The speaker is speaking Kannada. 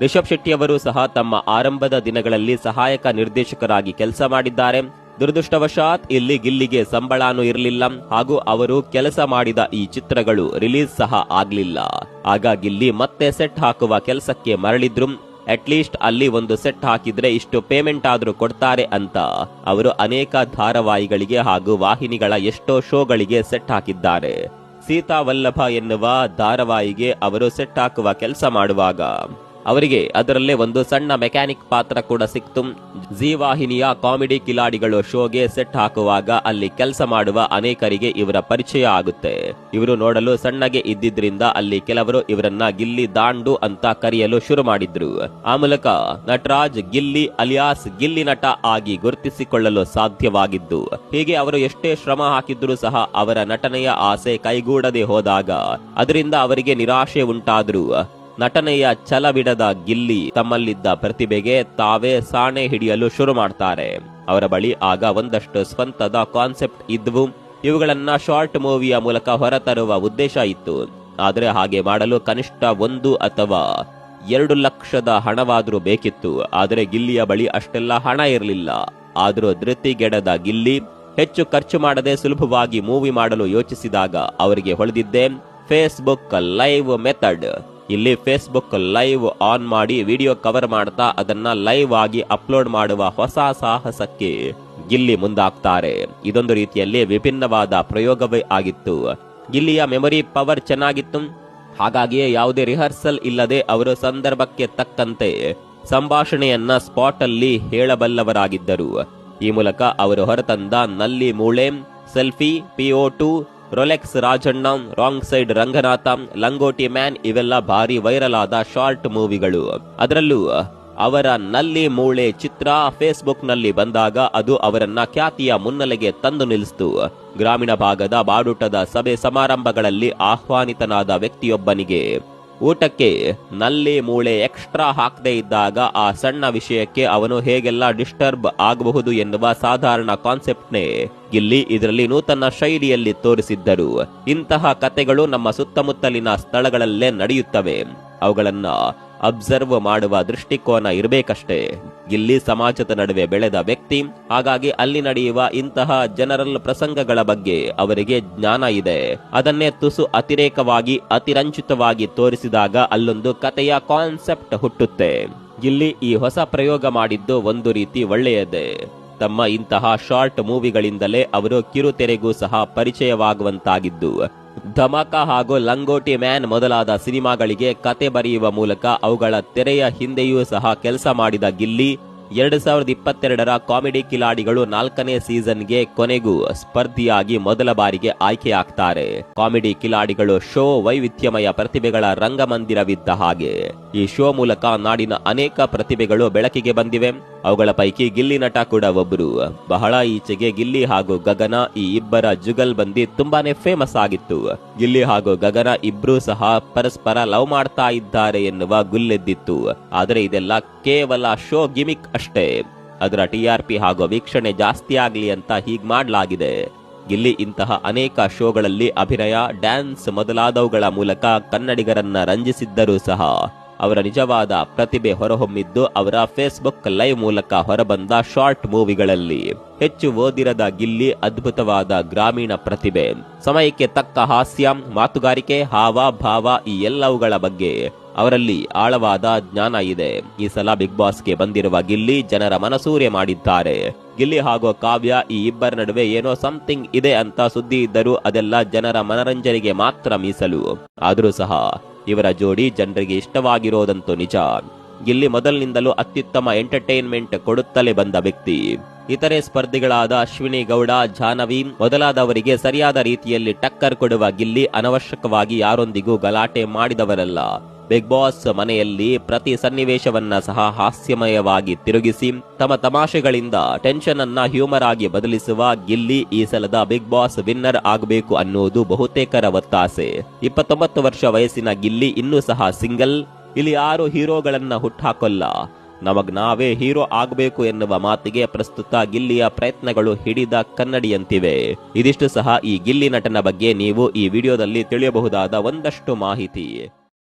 ರಿಷಬ್ ಶೆಟ್ಟಿ ಅವರು ಸಹ ತಮ್ಮ ಆರಂಭದ ದಿನಗಳಲ್ಲಿ ಸಹಾಯಕ ನಿರ್ದೇಶಕರಾಗಿ ಕೆಲಸ ಮಾಡಿದ್ದಾರೆ. ದುರದೃಷ್ಟವಶಾತ್ ಇಲ್ಲಿ ಗಿಲ್ಲಿಗೆ ಸಂಬಳನೂ ಇರಲಿಲ್ಲ ಹಾಗೂ ಅವರು ಕೆಲಸ ಮಾಡಿದ ಈ ಚಿತ್ರಗಳು ರಿಲೀಸ್ ಸಹ ಆಗ್ಲಿಲ್ಲ. ಆಗ ಗಿಲ್ಲಿ ಮತ್ತೆ ಸೆಟ್ ಹಾಕುವ ಕೆಲಸಕ್ಕೆ ಮರಳಿದ್ರು. ಅಟ್ಲೀಸ್ಟ್ ಅಲ್ಲಿ ಒಂದು ಸೆಟ್ ಹಾಕಿದ್ರೆ ಇಷ್ಟು ಪೇಮೆಂಟ್ ಆದ್ರೂ ಕೊಡ್ತಾರೆ ಅಂತ ಅವರು ಅನೇಕ ಧಾರಾವಾಹಿಗಳಿಗೆ ಹಾಗೂ ವಾಹಿನಿಗಳ ಎಷ್ಟೋ ಶೋಗಳಿಗೆ ಸೆಟ್ ಹಾಕಿದ್ದಾರೆ. ಸೀತಾ ವಲ್ಲಭ ಎನ್ನುವ ಧಾರಾವಾಹಿಗೆ ಅವರು ಸೆಟ್ ಹಾಕುವ ಕೆಲಸ ಮಾಡುವಾಗ ಅವರಿಗೆ ಅದರಲ್ಲೇ ಒಂದು ಸಣ್ಣ ಮೆಕ್ಯಾನಿಕ್ ಪಾತ್ರ ಕೂಡ ಸಿಕ್ತು. ಜಿ ವಾಹಿನಿಯ ಕಾಮಿಡಿ ಕಿಲಾಡಿಗಳು ಶೋಗೆ ಸೆಟ್ ಹಾಕುವಾಗ ಅಲ್ಲಿ ಕೆಲಸ ಮಾಡುವ ಅನೇಕರಿಗೆ ಇವರ ಪರಿಚಯ ಆಗುತ್ತೆ. ಇವರು ನೋಡಲು ಸಣ್ಣಗೆ ಇದ್ದಿದ್ರಿಂದ ಅಲ್ಲಿ ಕೆಲವರು ಇವರನ್ನ ಗಿಲ್ಲಿ ದಾಂಡು ಅಂತ ಕರೆಯಲು ಶುರು ಮಾಡಿದ್ರು. ಆ ಮೂಲಕ ನಟರಾಜ್ ಗಿಲ್ಲಿ ಅಲಿಯಾಸ್ ಗಿಲ್ಲಿ ನಟ ಆಗಿ ಗುರುತಿಸಿಕೊಳ್ಳಲು ಸಾಧ್ಯವಾಗಿದ್ದು. ಹೀಗೆ ಅವರು ಎಷ್ಟೇ ಶ್ರಮ ಹಾಕಿದ್ರೂ ಸಹ ಅವರ ನಟನೆಯ ಆಸೆ ಕೈಗೂಡದೆ ಹೋದಾಗ ಅದರಿಂದ ಅವರಿಗೆ ನಿರಾಶೆ ಉಂಟಾದ್ರು. ನಟನೆಯ ಛಲ ಬಿಡದ ಗಿಲ್ಲಿ ತಮ್ಮಲ್ಲಿದ್ದ ಪ್ರತಿಭೆಗೆ ತಾವೇ ಸಾಣೆ ಹಿಡಿಯಲು ಶುರು ಮಾಡ್ತಾರೆ. ಅವರ ಬಳಿ ಆಗ ಒಂದಷ್ಟು ಸ್ವಂತದ ಕಾನ್ಸೆಪ್ಟ್ ಇದ್ವು. ಇವುಗಳನ್ನ ಶಾರ್ಟ್ ಮೂವಿಯ ಮೂಲಕ ಹೊರತರುವ ಉದ್ದೇಶ ಇತ್ತು. ಆದರೆ ಹಾಗೆ ಮಾಡಲು ಕನಿಷ್ಠ 1 ಅಥವಾ 2 ಲಕ್ಷದ ಹಣವಾದ್ರೂ ಬೇಕಿತ್ತು. ಆದರೆ ಗಿಲ್ಲಿಯ ಬಳಿ ಅಷ್ಟೆಲ್ಲ ಹಣ ಇರಲಿಲ್ಲ. ಆದರೂ ಧೃತಿಗೆಡದ ಗಿಲ್ಲಿ ಹೆಚ್ಚು ಖರ್ಚು ಮಾಡದೆ ಸುಲಭವಾಗಿ ಮೂವಿ ಮಾಡಲು ಯೋಚಿಸಿದಾಗ ಅವರಿಗೆ ಹೊಳೆದಿದ್ದೆ ಫೇಸ್ಬುಕ್ ಲೈವ್ ಮೆಥಡ್. ಇಲ್ಲಿ ಫೇಸ್ಬುಕ್ ಲೈವ್ ಆನ್ ಮಾಡಿ ವಿಡಿಯೋ ಕವರ್ ಮಾಡ್ತಾ ಅದನ್ನ ಲೈವ್ ಆಗಿ ಅಪ್ಲೋಡ್ ಮಾಡುವ ಹೊಸ ಸಾಹಸಕ್ಕೆ ಗಿಲ್ಲಿ ಮುಂದಾಗ್ತಾರೆ. ಇದೊಂದು ರೀತಿಯಲ್ಲಿ ವಿಭಿನ್ನವಾದ ಪ್ರಯೋಗವೇ ಆಗಿತ್ತು. ಗಿಲ್ಲಿಯ ಮೆಮೊರಿ ಪವರ್ ಚೆನ್ನಾಗಿತ್ತು. ಹಾಗಾಗಿಯೇ ಯಾವುದೇ ರಿಹರ್ಸಲ್ ಇಲ್ಲದೆ ಅವರು ಸಂದರ್ಭಕ್ಕೆ ತಕ್ಕಂತೆ ಸಂಭಾಷಣೆಯನ್ನ ಸ್ಪಾಟ್ ಅಲ್ಲಿ ಹೇಳಬಲ್ಲವರಾಗಿದ್ದರು. ಈ ಮೂಲಕ ಅವರು ಹೊರತಂದ ನಲ್ಲಿ ಮೂಳೆ, selfie, PO2, Rolex Rajanna, wrong side Ranganatha, ಲಂಗೋಟಿ ಮ್ಯಾನ್ ಇವೆಲ್ಲ ಭಾರಿ ವೈರಲ್ ಆದ ಶಾರ್ಟ್ ಮೂವಿಗಳು. ಅದರಲ್ಲೂ ಅವರ ನಲ್ಲಿ ಮೂಳೆ ಚಿತ್ರ ಫೇಸ್ಬುಕ್ ನಲ್ಲಿ ಬಂದಾಗ ಅದು ಅವರನ್ನ ಖ್ಯಾತಿಯ ಮುನ್ನೆಲೆಗೆ ತಂದು ನಿಲ್ಲಿಸಿತು. ಗ್ರಾಮೀಣ ಭಾಗದ ಬಾಡೂಟದ ಸಭೆ ಸಮಾರಂಭಗಳಲ್ಲಿ ಆಹ್ವಾನಿತನಾದ ವ್ಯಕ್ತಿಯೊಬ್ಬನಿಗೆ ಊಟಕ್ಕೆ ನಲ್ಲಿ ಮೂಳೆ ಎಕ್ಸ್ಟ್ರಾ ಹಾಕದೇ ಇದ್ದಾಗ ಆ ಸಣ್ಣ ವಿಷಯಕ್ಕೆ ಅವನು ಹೇಗೆಲ್ಲ ಡಿಸ್ಟರ್ಬ್ ಆಗಬಹುದು ಎನ್ನುವ ಸಾಧಾರಣ ಕಾನ್ಸೆಪ್ಟ್ನೇ ಗಿಲ್ಲಿ ಇದರಲ್ಲಿ ನೂತನ ಶೈಲಿಯಲ್ಲಿ ತೋರಿಸಿದ್ದರು. ಇಂತಹ ಕತೆಗಳು ನಮ್ಮ ಸುತ್ತಮುತ್ತಲಿನ ಸ್ಥಳಗಳಲ್ಲೇ ನಡೆಯುತ್ತವೆ. ಅವುಗಳನ್ನ ಅಬ್ಸರ್ವ್ ಮಾಡುವ ದೃಷ್ಟಿಕೋನ ಇರಬೇಕಷ್ಟೇ. ಗಿಲ್ಲಿ ಸಮಾಜದ ನಡುವೆ ಬೆಳೆದ ವ್ಯಕ್ತಿ. ಹಾಗಾಗಿ ಅಲ್ಲಿ ನಡೆಯುವ ಇಂತಹ ಜನರಲ್ ಪ್ರಸಂಗಗಳ ಬಗ್ಗೆ ಅವರಿಗೆ ಜ್ಞಾನ ಇದೆ. ಅದನ್ನೇ ತುಸು ಅತಿರೇಕವಾಗಿ ಅತಿರಂಚಿತವಾಗಿ ತೋರಿಸಿದಾಗ ಅಲ್ಲೊಂದು ಕತೆಯ ಕಾನ್ಸೆಪ್ಟ್ ಹುಟ್ಟುತ್ತೆ. ಗಿಲ್ಲಿ ಈ ಹೊಸ ಪ್ರಯೋಗ ಮಾಡಿದ್ದು ಒಂದು ರೀತಿ ಒಳ್ಳೆಯದೇ. ತಮ್ಮ ಇಂತಹ ಶಾರ್ಟ್ ಮೂವಿಗಳಿಂದಲೇ ಅವರು ಕಿರುತೆರೆಗೂ ಸಹ ಪರಿಚಯವಾಗುವಂತಾಗಿದ್ದು. ಧಮಾಕ ಹಾಗೂ ಲಂಗೋಟಿ ಮ್ಯಾನ್ ಮೊದಲಾದ ಸಿನಿಮಾಗಳಿಗೆ ಕತೆ ಬರೆಯುವ ಮೂಲಕ ಅವುಗಳ ತೆರೆಯ ಹಿಂದೆಯೂ ಸಹ ಕೆಲಸ ಮಾಡಿದ ಗಿಲ್ಲಿ 2022ರ ಕಾಮಿಡಿ ಕಿಲಾಡಿಗಳು 4ನೇ ಸೀಸನ್ಗೆ ಕೊನೆಗೂ ಸ್ಪರ್ಧಿಯಾಗಿ ಮೊದಲ ಬಾರಿಗೆ ಆಯ್ಕೆಯಾಗ್ತಾರೆ. ಕಾಮಿಡಿ ಕಿಲಾಡಿಗಳು ಶೋ ವೈವಿಧ್ಯಮಯ ಪ್ರತಿಭೆಗಳ ರಂಗಮಂದಿರವಿದ್ದ ಹಾಗೆ ಈ ಶೋ ಮೂಲಕ ನಾಡಿನ ಅನೇಕ ಪ್ರತಿಭೆಗಳು ಬೆಳಕಿಗೆ ಬಂದಿವೆ. ಅವುಗಳ ಪೈಕಿ ಗಿಲ್ಲಿ ನಟ ಕೂಡ ಒಬ್ಬರು. ಬಹಳ ಈಚೆಗೆ ಗಿಲ್ಲಿ ಹಾಗೂ ಗಗನ ಈ ಇಬ್ಬರ ಜುಗಲ್ ಬಂದಿ ತುಂಬಾನೇ ಫೇಮಸ್ ಆಗಿತ್ತು. ಗಿಲ್ಲಿ ಹಾಗೂ ಗಗನ ಇಬ್ರು ಸಹ ಪರಸ್ಪರ ಲವ್ ಮಾಡ್ತಾ ಇದ್ದಾರೆ ಎನ್ನುವ ಗುಲ್ಲೆದ್ದಿತ್ತು. ಆದರೆ ಇದೆಲ್ಲ ಕೇವಲ ಶೋ ಗಿಮಿಕ್ ಅಷ್ಟೇ. ಅದರ TRP ಹಾಗೂ ವೀಕ್ಷಣೆ ಜಾಸ್ತಿ ಆಗ್ಲಿ ಅಂತ ಹೀಗ್ ಮಾಡಲಾಗಿದೆ. ಗಿಲ್ಲಿ ಇಂತಹ ಅನೇಕ ಶೋಗಳಲ್ಲಿ ಅಭಿನಯ, ಡ್ಯಾನ್ಸ್ ಮೊದಲಾದವುಗಳ ಮೂಲಕ ಕನ್ನಡಿಗರನ್ನ ರಂಜಿಸಿದ್ದರೂ ಸಹ ಅವರ ನಿಜವಾದ ಪ್ರತಿಭೆ ಹೊರಹೊಮ್ಮಿದ್ದು ಅವರ ಫೇಸ್ಬುಕ್ ಲೈವ್ ಮೂಲಕ ಹೊರಬಂದ ಶಾರ್ಟ್ ಮೂವಿಗಳಲ್ಲಿ. ಹೆಚ್ಚು ಓದಿರದ ಗಿಲ್ಲಿ ಅದ್ಭುತವಾದ ಗ್ರಾಮೀಣ ಪ್ರತಿಭೆ, ಸಮಯಕ್ಕೆ ತಕ್ಕ ಹಾಸ್ಯ, ಮಾತುಗಾರಿಕೆ, ಹಾವ ಭಾವ ಈ ಎಲ್ಲವುಗಳ ಬಗ್ಗೆ ಅವರಲ್ಲಿ ಆಳವಾದ ಜ್ಞಾನ ಇದೆ. ಈ ಸಲ ಬಿಗ್ ಬಾಸ್ಗೆ ಬಂದಿರುವ ಗಿಲ್ಲಿ ಜನರ ಮನಸೂರೆ ಮಾಡಿದ್ದಾರೆ. ಗಿಲ್ಲಿ ಹಾಗೂ ಕಾವ್ಯ ಈ ಇಬ್ಬರ ನಡುವೆ ಏನೋ ಸಮಥಿಂಗ್ ಇದೆ ಅಂತ ಸುದ್ದಿ ಇದ್ದರೂ ಅದೆಲ್ಲ ಜನರ ಮನರಂಜನೆಗೆ ಮಾತ್ರ ಮೀಸಲು. ಆದರೂ ಸಹ ಇವರ ಜೋಡಿ ಜನರಿಗೆ ಇಷ್ಟವಾಗಿರೋದಂತೂ ನಿಜ. ಗಿಲ್ಲಿ ಮೊದಲಿನಿಂದಲೂ ಅತ್ಯುತ್ತಮ ಎಂಟರ್ಟೈನ್ಮೆಂಟ್ ಕೊಡುತ್ತಲೇ ಬಂದ ವ್ಯಕ್ತಿ. ಇತರೆ ಸ್ಪರ್ಧಿಗಳಾದ ಅಶ್ವಿನಿ ಗೌಡ, ಜಾಹ್ನವಿ ಮೊದಲಾದವರಿಗೆ ಸರಿಯಾದ ರೀತಿಯಲ್ಲಿ ಟಕ್ಕರ್ ಕೊಡುವ ಗಿಲ್ಲಿ ಅನವಶ್ಯಕವಾಗಿ ಯಾರೊಂದಿಗೂ ಗಲಾಟೆ ಮಾಡಿದವರಲ್ಲ. ಬಿಗ್ ಬಾಸ್ ಮನೆಯಲ್ಲಿ ಪ್ರತಿ ಸನ್ನಿವೇಶವನ್ನ ಸಹ ಹಾಸ್ಯಮಯವಾಗಿ ತಿರುಗಿಸಿ ತಮ್ಮ ತಮಾಷೆಗಳಿಂದ ಟೆನ್ಷನ್ ಅನ್ನ ಹ್ಯೂಮರ್ ಆಗಿ ಬದಲಿಸುವ ಗಿಲ್ಲಿ ಈ ಸಲದ ಬಿಗ್ ಬಾಸ್ ವಿನ್ನರ್ ಆಗಬೇಕು ಅನ್ನೋದು ಬಹುತೇಕರ ಒತ್ತಾಸೆ. 29 ವರ್ಷ ವಯಸ್ಸಿನ ಗಿಲ್ಲಿ ಇನ್ನೂ ಸಹ ಸಿಂಗಲ್. ಇಲ್ಲಿ ಯಾರು ಹೀರೋಗಳನ್ನ ಹುಟ್ಟಾಕೊಲ್ಲ. ನಮಗ್ ನಾವೇ ಹೀರೋ ಆಗಬೇಕು ಎನ್ನುವ ಮಾತಿಗೆ ಪ್ರಸ್ತುತ ಗಿಲ್ಲಿಯ ಪ್ರಯತ್ನಗಳು ಹಿಡಿದ ಕನ್ನಡಿಯಂತಿವೆ. ಇದಿಷ್ಟು ಸಹ ಈ ಗಿಲ್ಲಿ ನಟನ ಬಗ್ಗೆ ನೀವು ಈ ವಿಡಿಯೋದಲ್ಲಿ ತಿಳಿಯಬಹುದಾದ ಒಂದಷ್ಟು ಮಾಹಿತಿ.